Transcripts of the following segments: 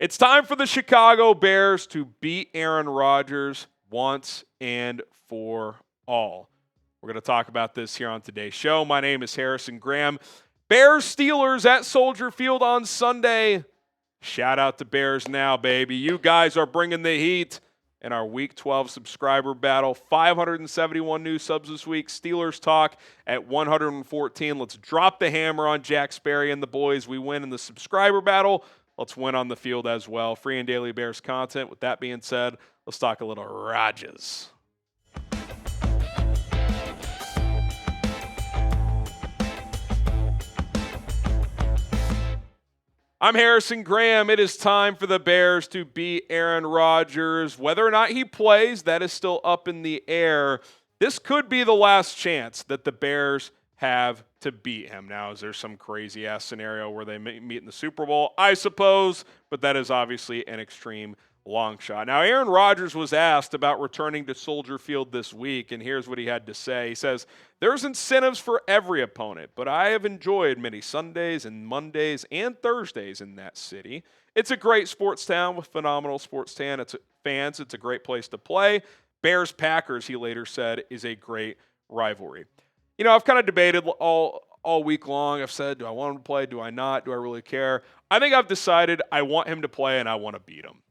It's time for the Chicago Bears to beat Aaron Rodgers once and for all. We're going to talk about this here on today's show. My name is Harrison Graham. Bears Steelers at Soldier Field on Sunday. Shout out to Bears Now, baby. You guys are bringing the heat in our Week 12 subscriber battle. 571 new subs this week. Steelers talk at 114. Let's drop the hammer on Jack Sperry and the boys. We win in the subscriber battle. Let's win on the field as well. Free and daily Bears content. With that being said, let's talk a little Rodgers. I'm Harrison Graham. It is time for the Bears to beat Aaron Rodgers. Whether or not he plays, that is still up in the air. This could be the last chance that the Bears have to beat him. Now, is there some crazy-ass scenario where they meet in the Super Bowl? I suppose, but that is obviously an extreme long shot. Now, Aaron Rodgers was asked about returning to Soldier Field this week, and here's what he had to say. He says, "There's incentives for every opponent, but I have enjoyed many Sundays and Mondays and Thursdays in that city. It's a great sports town with phenomenal sports fans. It's a great place to play. Bears-Packers," he later said, "is a great rivalry." You know, I've kind of debated all week long. I've said, do I want him to play? Do I not? Do I really care? I think I've decided I want him to play and I want to beat him.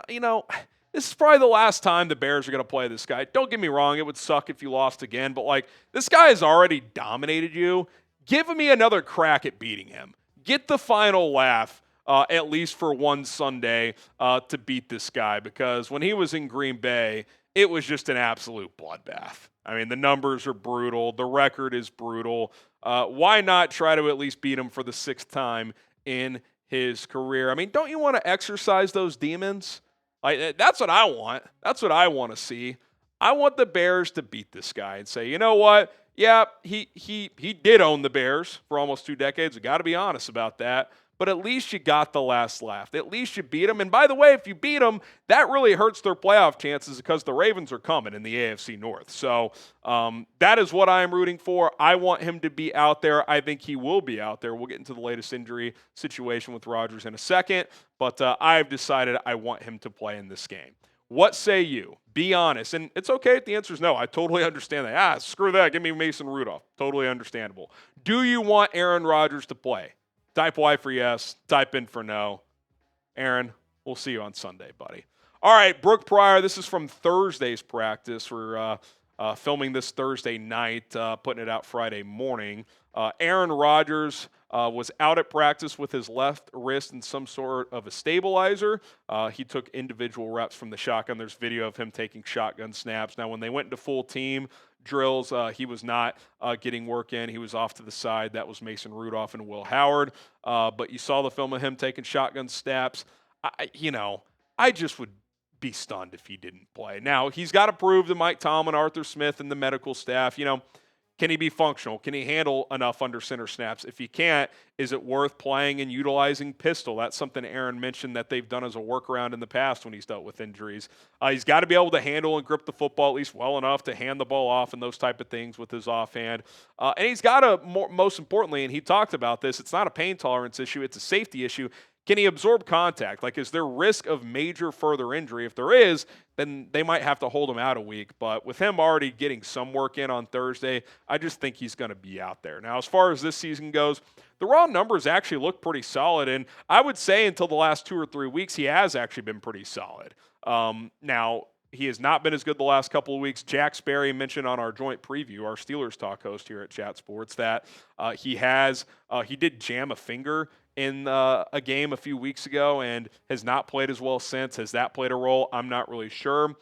You know, this is probably the last time the Bears are going to play this guy. Don't get me wrong. It would suck if you lost again. But, like, this guy has already dominated you. Give me another crack at beating him. Get the final laugh, at least for one Sunday, to beat this guy. Because when he was in Green Bay, it was just an absolute bloodbath. I mean, the numbers are brutal. The record is brutal. Why not try to at least beat him for the sixth time in his career? I mean, don't you want to exercise those demons? Like, that's what I want. That's what I want to see. I want the Bears to beat this guy and say, you know what? Yeah, he did own the Bears for almost 2 decades. We got to be honest about that. But at least you got the last laugh. At least you beat them. And by the way, if you beat them, that really hurts their playoff chances because the Ravens are coming in the AFC North. So that is what I'm rooting for. I want him to be out there. I think he will be out there. We'll get into the latest injury situation with Rodgers in a second. But I've decided I want him to play in this game. What say you? Be honest. And it's okay if the answer is no. I totally understand that. Screw that. Give me Mason Rudolph. Totally understandable. Do you want Aaron Rodgers to play? Type Y for yes. Type in for no. Aaron, we'll see you on Sunday, buddy. All right, Brooke Pryor, this is from Thursday's practice. We're filming this Thursday night, putting it out Friday morning. Aaron Rodgers was out at practice with his left wrist in some sort of a stabilizer. He took individual reps from the shotgun. There's video of him taking shotgun snaps. Now, when they went into full team drills, he was not getting work in. He was off to the side. That was Mason Rudolph and Will Howard. But you saw the film of him taking shotgun snaps. I just would be stunned if he didn't play. Now, he's got to prove to Mike Tomlin, Arthur Smith, and the medical staff, can he be functional? Can he handle enough under center snaps? If he can't, is it worth playing and utilizing pistol? That's something Aaron mentioned that they've done as a workaround in the past when he's dealt with injuries. He's got to be able to handle and grip the football at least well enough to hand the ball off and those type of things with his offhand. And he's got to, most importantly, and he talked about this, it's not a pain tolerance issue, it's a safety issue. Can he absorb contact? Like, is there risk of major further injury? If there is, then they might have to hold him out a week. But with him already getting some work in on Thursday, I just think he's going to be out there. Now, as far as this season goes, the raw numbers actually look pretty solid. And I would say until the last 2 or 3 weeks, he has actually been pretty solid. Now, he has not been as good the last couple of weeks. Jack Sperry mentioned on our joint preview, our Steelers talk host here at Chat Sports, that he did jam a finger in a game a few weeks ago and has not played as well since. Has that played a role? I'm not really sure.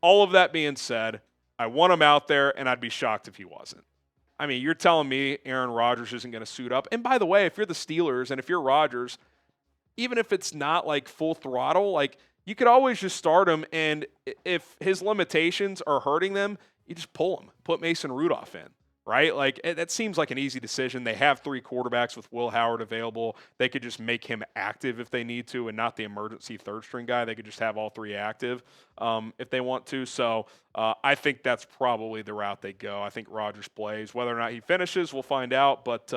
All of that being said, I want him out there, and I'd be shocked if he wasn't. I mean, you're telling me Aaron Rodgers isn't going to suit up. And by the way, if you're the Steelers and if you're Rodgers, even if it's not like full throttle, like, you could always just start him, and if his limitations are hurting them, you just pull him. Put Mason Rudolph in. Right? Like, that seems like an easy decision. They have 3 quarterbacks with Will Howard available. They could just make him active if they need to and not the emergency third-string guy. They could just have all 3 active if they want to. So I think that's probably the route they go. I think Rodgers plays. Whether or not he finishes, we'll find out. But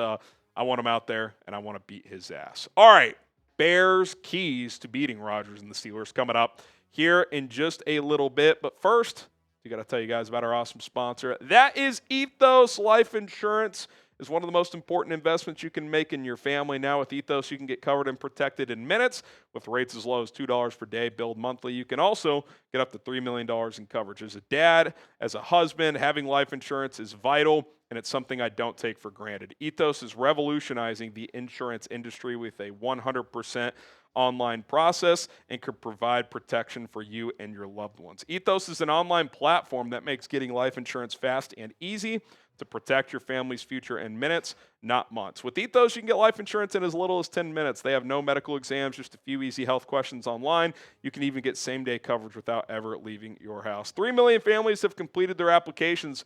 I want him out there, and I want to beat his ass. All right. Bears' keys to beating Rodgers and the Steelers coming up here in just a little bit. But first, we got to tell you guys about our awesome sponsor. That is Ethos. Life insurance is one of the most important investments you can make in your family. Now with Ethos, you can get covered and protected in minutes with rates as low as $2 per day, billed monthly. You can also get up to $3 million in coverage. As a dad, as a husband, having life insurance is vital, and it's something I don't take for granted. Ethos is revolutionizing the insurance industry with a 100% online process and could provide protection for you and your loved ones. Ethos is an online platform that makes getting life insurance fast and easy to protect your family's future in minutes, not months. With Ethos, you can get life insurance in as little as 10 minutes. They have no medical exams, just a few easy health questions online. You can even get same-day coverage without ever leaving your house. 3 million families have completed their applications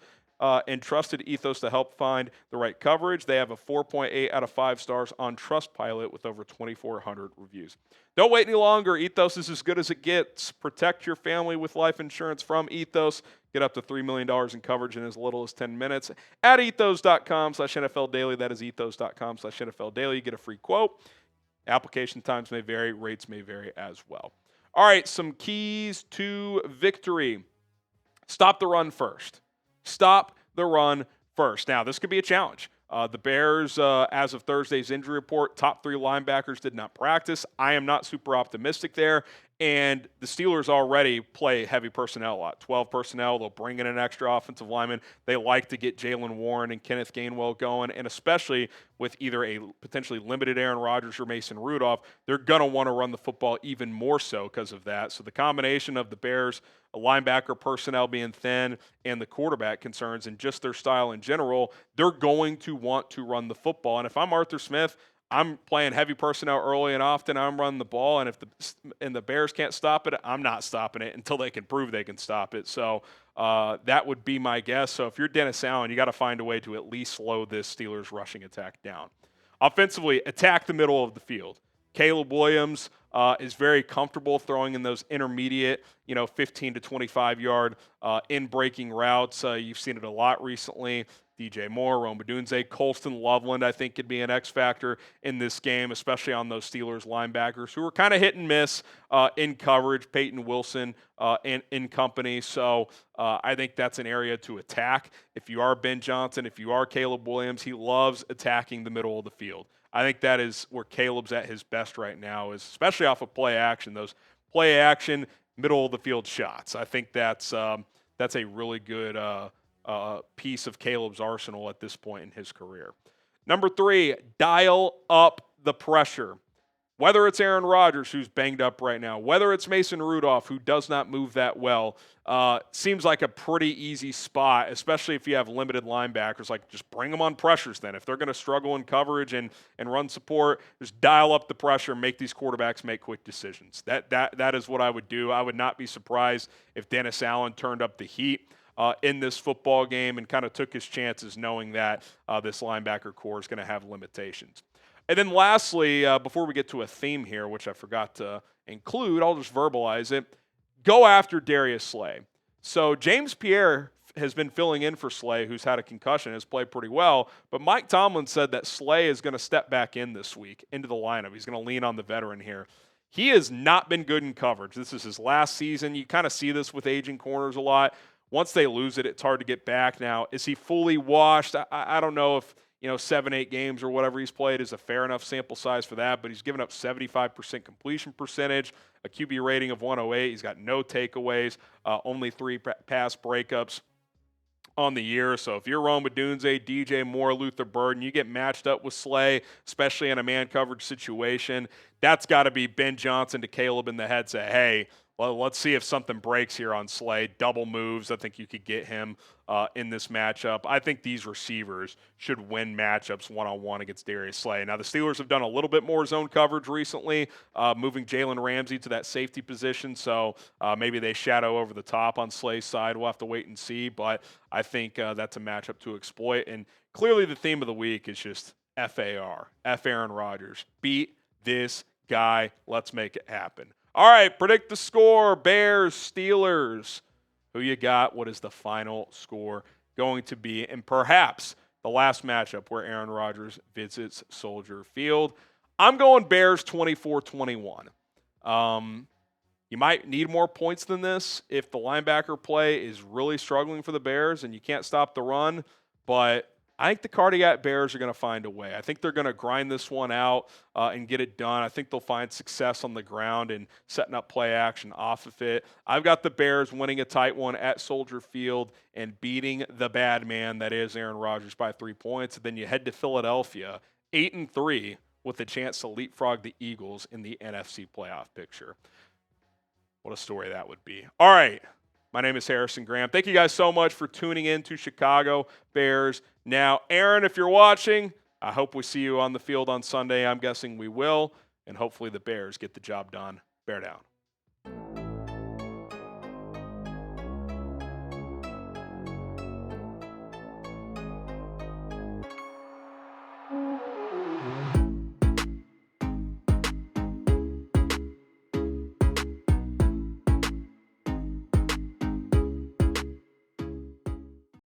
and trusted Ethos to help find the right coverage. They have a 4.8 out of 5 stars on Trustpilot with over 2,400 reviews. Don't wait any longer. Ethos is as good as it gets. Protect your family with life insurance from Ethos. Get up to $3 million in coverage in as little as 10 minutes at ethos.com/NFL Daily. That is ethos.com/NFL Daily. You get a free quote. Application times may vary. Rates may vary as well. All right, some keys to victory. Stop the run first. Stop the run first. Now, this could be a challenge. The Bears, as of Thursday's injury report, top 3 linebackers did not practice. I am not super optimistic there. And the Steelers already play heavy personnel a lot. 12 personnel. They'll bring in an extra offensive lineman. They like to get Jalen Warren and Kenneth Gainwell going, and especially with either a potentially limited Aaron Rodgers or Mason Rudolph, they're going to want to run the football even more so because of that. So the combination of the Bears' linebacker personnel being thin and the quarterback concerns and just their style in general, they're going to want to run the football. And if I'm Arthur Smith, I'm playing heavy personnel early and often. I'm running the ball, and if the Bears can't stop it, I'm not stopping it until they can prove they can stop it. So that would be my guess. So if you're Dennis Allen, you got to find a way to at least slow this Steelers rushing attack down. Offensively, attack the middle of the field. Caleb Williams is very comfortable throwing in those intermediate, 15 to 25 yard in breaking routes. You've seen it a lot recently. DJ Moore, Rome Odunze, Colston Loveland, I think could be an X factor in this game, especially on those Steelers linebackers who are kind of hit and miss in coverage, Peyton Wilson and in company. So I think that's an area to attack. If you are Ben Johnson, if you are Caleb Williams, he loves attacking the middle of the field. I think that is where Caleb's at his best right now, is especially off of play action, those play action, middle of the field shots. I think that's a really good piece of Caleb's arsenal at this point in his career. Number 3, dial up the pressure. Whether it's Aaron Rodgers, who's banged up right now, whether it's Mason Rudolph, who does not move that well, seems like a pretty easy spot, especially if you have limited linebackers. Like, just bring them on pressures then. If they're going to struggle in coverage and run support, just dial up the pressure and make these quarterbacks make quick decisions. That is what I would do. I would not be surprised if Dennis Allen turned up the heat in this football game and kind of took his chances knowing that this linebacker core is going to have limitations. And then lastly, before we get to a theme here, which I forgot to include, I'll just verbalize it. Go after Darius Slay. So James Pierre has been filling in for Slay, who's had a concussion, has played pretty well. But Mike Tomlin said that Slay is going to step back in this week into the lineup. He's going to lean on the veteran here. He has not been good in coverage. This is his last season. You kind of see this with aging corners a lot. Once they lose it, it's hard to get back. Now, is he fully washed? I don't know if 7-8 games or whatever he's played is a fair enough sample size for that, but he's given up 75% completion percentage, a QB rating of 108. He's got no takeaways, only 3 pass breakups on the year. So if you're Rome Odunze, DJ Moore, Luther Burden, you get matched up with Slay, especially in a man coverage situation, that's got to be Ben Johnson to Caleb in the head, say, hey, well, let's see if something breaks here on Slay. Double moves. I think you could get him in this matchup. I think these receivers should win matchups one-on-one against Darius Slay. Now, the Steelers have done a little bit more zone coverage recently, moving Jalen Ramsey to that safety position. So maybe they shadow over the top on Slay's side. We'll have to wait and see. But I think that's a matchup to exploit. And clearly the theme of the week is just FAR, F Aaron Rodgers. Beat this guy. Let's make it happen. All right, predict the score. Bears, Steelers. Who you got? What is the final score going to be? And perhaps the last matchup where Aaron Rodgers visits Soldier Field. I'm going Bears 24-21. You might need more points than this if the linebacker play is really struggling for the Bears and you can't stop the run. But I think the cardiac Bears are going to find a way. I think they're going to grind this one out and get it done. I think they'll find success on the ground and setting up play action off of it. I've got the Bears winning a tight one at Soldier Field and beating the bad man that is Aaron Rodgers by 3 points. And then you head to Philadelphia, 8-3, with a chance to leapfrog the Eagles in the NFC playoff picture. What a story that would be. All right. My name is Harrison Graham. Thank you guys so much for tuning in to Chicago Bears Now. Aaron, if you're watching, I hope we see you on the field on Sunday. I'm guessing we will. And hopefully the Bears get the job done. Bear down.